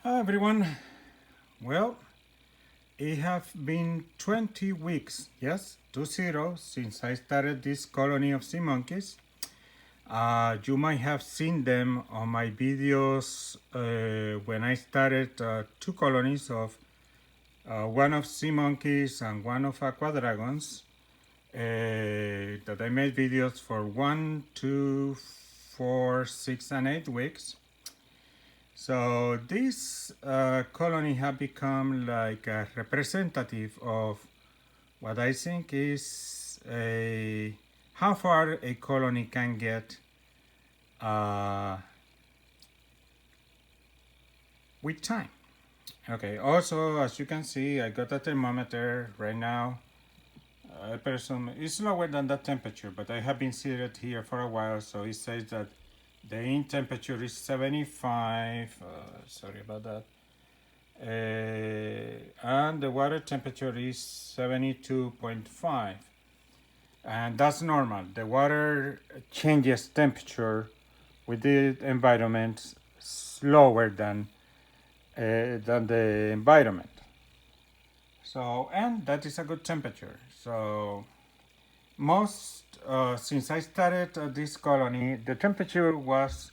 Hi everyone. Well, it have been 20 weeks, yes, 20, since I started this colony of sea monkeys. You might have seen them on my videos when I started two colonies of one of sea monkeys and one of aqua dragons. That I made videos for 1, 2, 4, 6, and 8 weeks. So this colony have become like a representative of what I think is a how far a colony can get uh, with time. Okay. Also, as you can see, I got a thermometer right now. I presume it's lower than that temperature, but I have been seated here for a while, so it says that the in temperature is 75. Sorry about that. And the water temperature is 72.5, and that's normal. The water changes temperature with the environment slower than the environment. So, and that is a good temperature. So most since I started this colony, the temperature was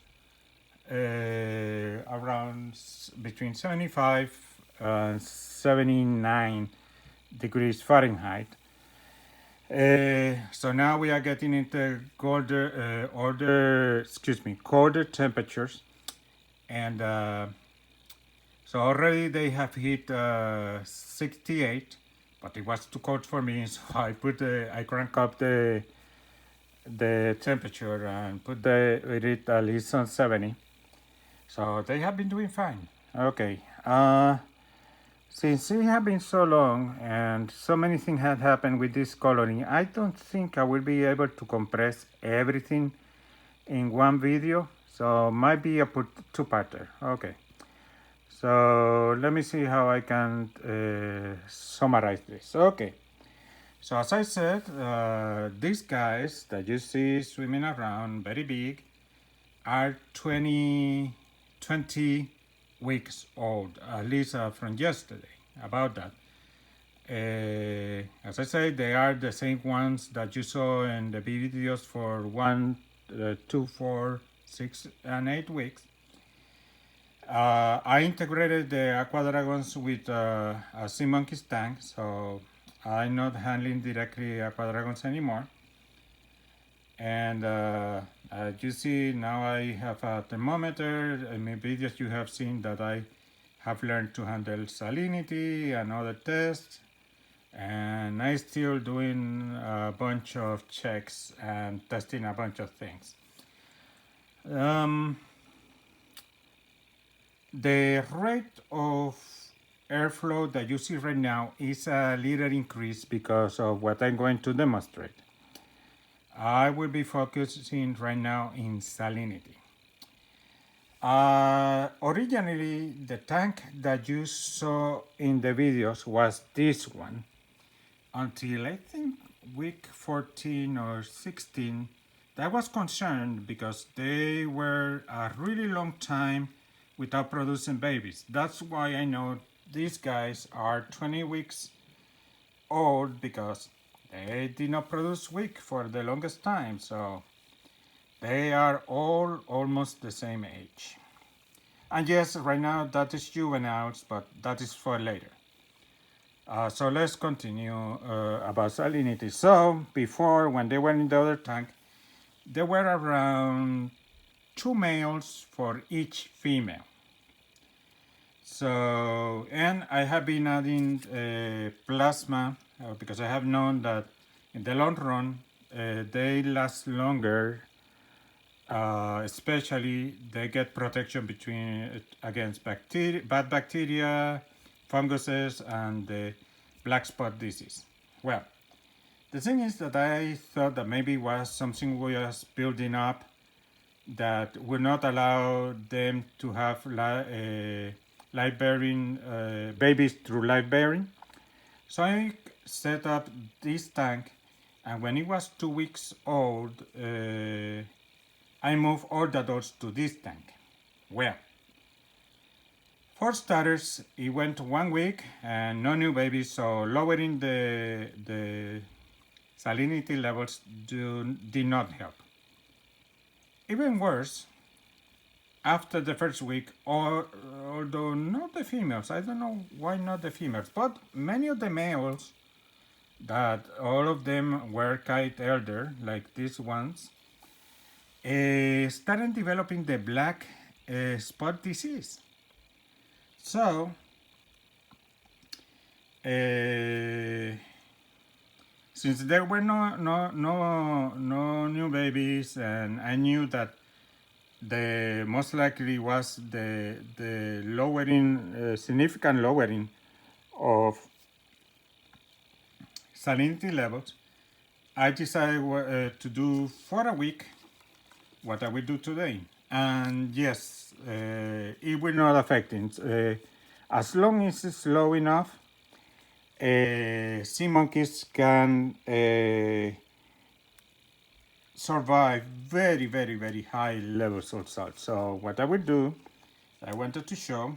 around between 75 and 79 degrees Fahrenheit. So now we are getting into colder temperatures, and so already they have hit 68, but it was too cold for me, so I crank up the temperature and put it at least on 70. So they have been doing fine. Okay. Since it has been so long and so many things have happened with this colony, I don't think I will be able to compress everything in one video. So might be a two-parter. Okay. So let me see how I can summarize this. Okay. So as I said, these guys that you see swimming around, very big, are 20 weeks old, at least from yesterday, about that. As I say, they are the same ones that you saw in the videos for 1, 2, 4, 6, and 8 weeks. I integrated the aqua dragons with a sea monkeys tank, so I'm not handling directly aqua dragons anymore. And as you see, now I have a thermometer. In my videos you have seen that I have learned to handle salinity and other tests, and I'm still doing a bunch of checks and testing a bunch of things. The rate of airflow that you see right now is a little increased because of what I'm going to demonstrate. I will be focusing right now in salinity. Originally, the tank that you saw in the videos was this one until I think week 14 or 16. I was concerned because they were a really long time without producing babies. That's why I know these guys are 20 weeks old, because they did not produce weak for the longest time, so they are all almost the same age. And yes, right now that is juveniles, but that is for later. So let's continue about salinity. So before, when they were in the other tank, there were around 2 males for each female. So, and I have been adding plasma because I have known that in the long run they last longer. Especially they get protection against bad bacteria, funguses, and the black spot disease. Well, the thing is that I thought that maybe was something was building up that would not allow them to have live bearing babies through live bearing. So I set up this tank, and when it was 2 weeks old, I moved all the adults to this tank. Well, For starters, it went 1 week and no new babies, so lowering the salinity levels did not help. Even worse, after the first week, although not the females, I don't know why not the females, but many of the males, that all of them were quite elder, like these ones, started developing the black spot disease. So, since there were no new babies, and I knew that the most likely was the lowering, significant lowering of salinity levels, I decided to do for a week what I will do today. And yes, it will not affect it. As long as it's low enough, sea monkeys can survive very, very, very high levels of salt. So what I will do, I wanted to show,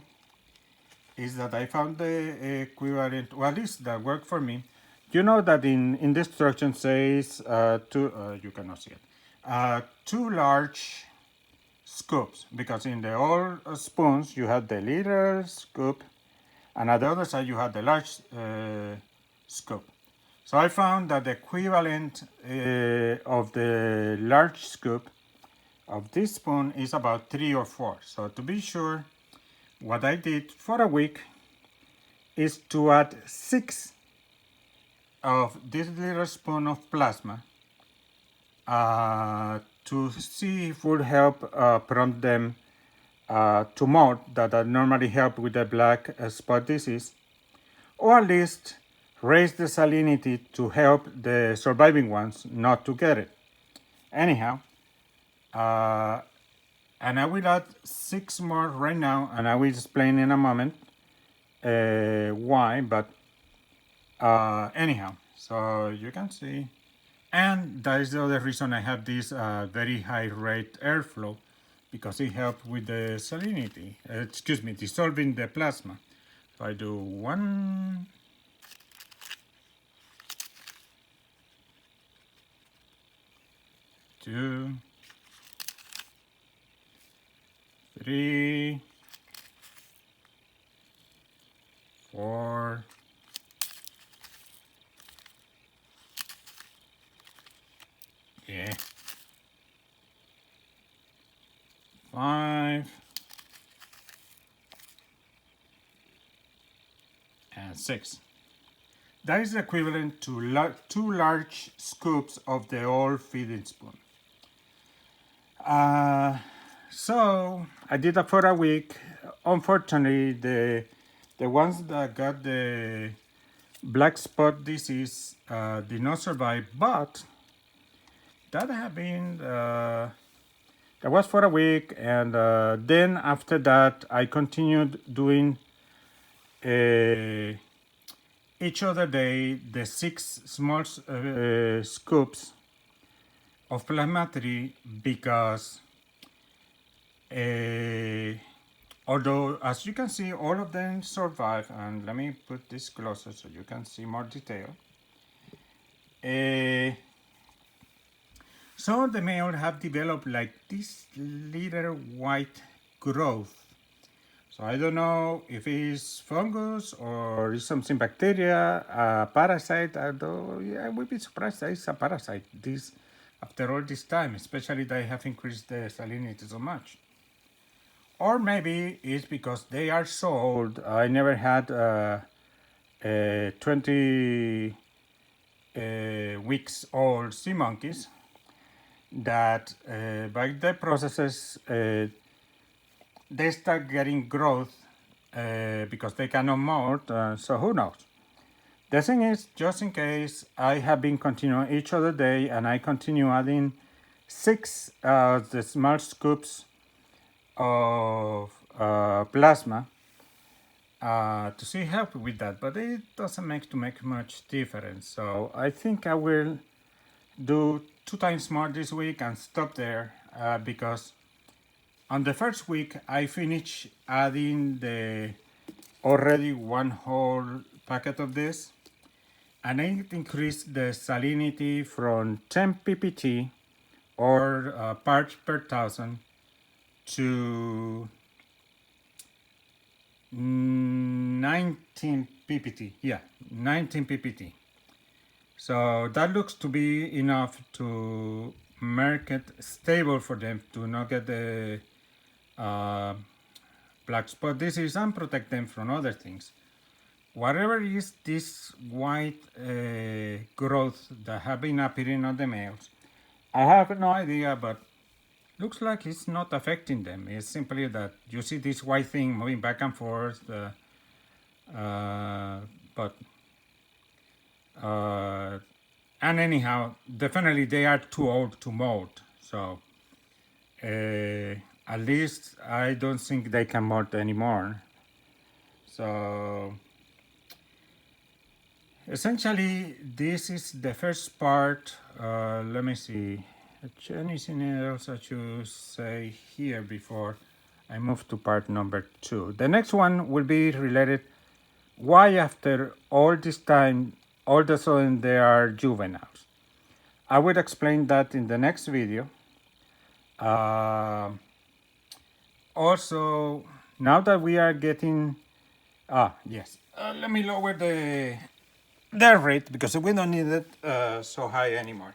is that I found the equivalent, or at least that worked for me. You know that in the instruction says you cannot see it, 2 large scoops, because in the old spoons you had the little scoop, and at the other side you had the large scoop. So I found that the equivalent of the large scoop of this spoon is about 3 or 4. So to be sure, what I did for a week is to add 6 of this little spoon of plasma to see if it would help prompt them to molt that normally help with the black spot disease, or at least raise the salinity to help the surviving ones not to get it. Anyhow, and I will add 6 more right now, and I will explain in a moment why, but anyhow, so you can see. And that is the other reason I have this very high rate airflow, because it helps with the salinity, dissolving the plasma. So I do 1, 2, 3, 4, 5, and 6. That is equivalent to 2 large scoops of the old feeding spoon. So I did that for a week. Unfortunately, the ones that got the black spot disease did not survive, but that had been that was for a week, and then after that I continued doing each other day the 6 small scoops of plasmatry, because although, as you can see, all of them survive, and let me put this closer so you can see more detail. Some of the male have developed like this little white growth. So I don't know if it's fungus or it's something bacteria, a parasite, although yeah, I would be surprised that it's a parasite this after all this time, especially that I have increased the salinity so much. Or maybe it's because they are so old. I never had 20 weeks old sea monkeys that by the processes they start getting growth because they cannot molt, so who knows. The thing is, just in case, I have been continuing each other day, and I continue adding 6 the small scoops of plasma to see help with that, but it doesn't make much difference. So I think I will do 2 times more this week and stop there, because On the first week, I finished adding the already one whole packet of this, and I increased the salinity from 10 ppt or parts per thousand to 19 ppt. Yeah, 19 ppt. So that looks to be enough to make it stable for them to not get the black spot disease and protect them from other things. Whatever is this white growth that have been appearing on the males, I have no idea, but looks like it's not affecting them. It's simply that you see this white thing moving back and forth, but and anyhow, definitely they are too old to molt. So at least I don't think they can molt anymore. So essentially, this is the first part. Let me see. Anything else I should say here before I move to part number 2? The next one will be related why after all this time all of a sudden they are juveniles. I will explain that in the next video. Also, now that we are getting yes, let me lower the rate because we don't need it so high anymore.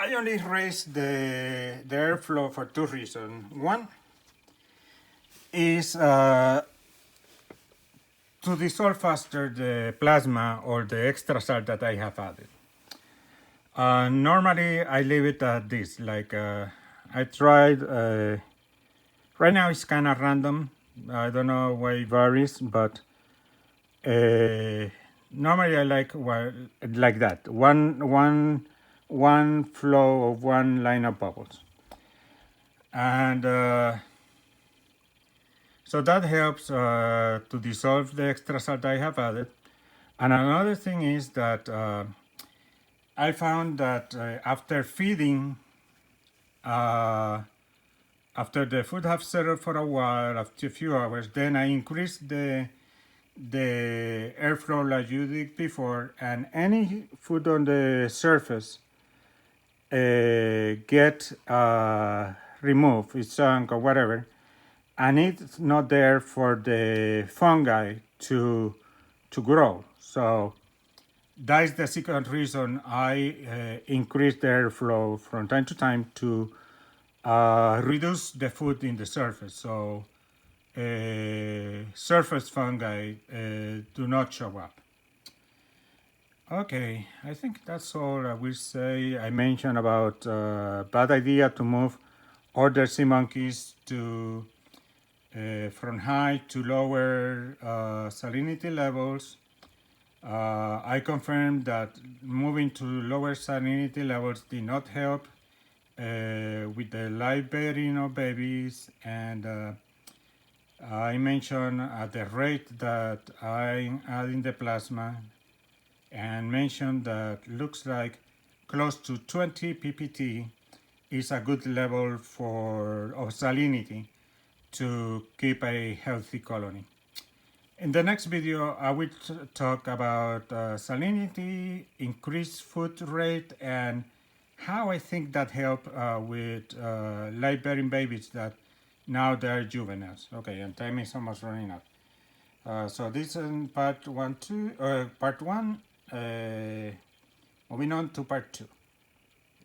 I only raised the airflow for two reasons. One is to dissolve faster the plasma or the extra salt that I have added. Normally I leave it at this, like I tried, right now it's kind of random. I don't know why it varies, but normally I like that, one flow of one line of bubbles. And so that helps to dissolve the extra salt I have added. And another thing is that I found that after feeding, after the food have settled for a while, after a few hours, then I increase the airflow like you did before, and any food on the surface get removed, it's sunk or whatever, and it's not there for the fungi to grow. So that is the second reason I increase the airflow from time to time to reduce the food in the surface. So surface fungi do not show up. Okay, I think that's all I will say. I mentioned about bad idea to move other sea monkeys to from high to lower salinity levels. I confirmed that moving to lower salinity levels did not help with the live bearing of babies, and I mentioned at the rate that I'm adding the plasma, and mentioned that looks like close to 20 ppt is a good level of salinity to keep a healthy colony. In the next video, I will talk about salinity, increased food rate, and how I think that help with live-bearing babies that now they're juveniles. Okay, and time is almost running out. So this is part 1. Moving on to part 2.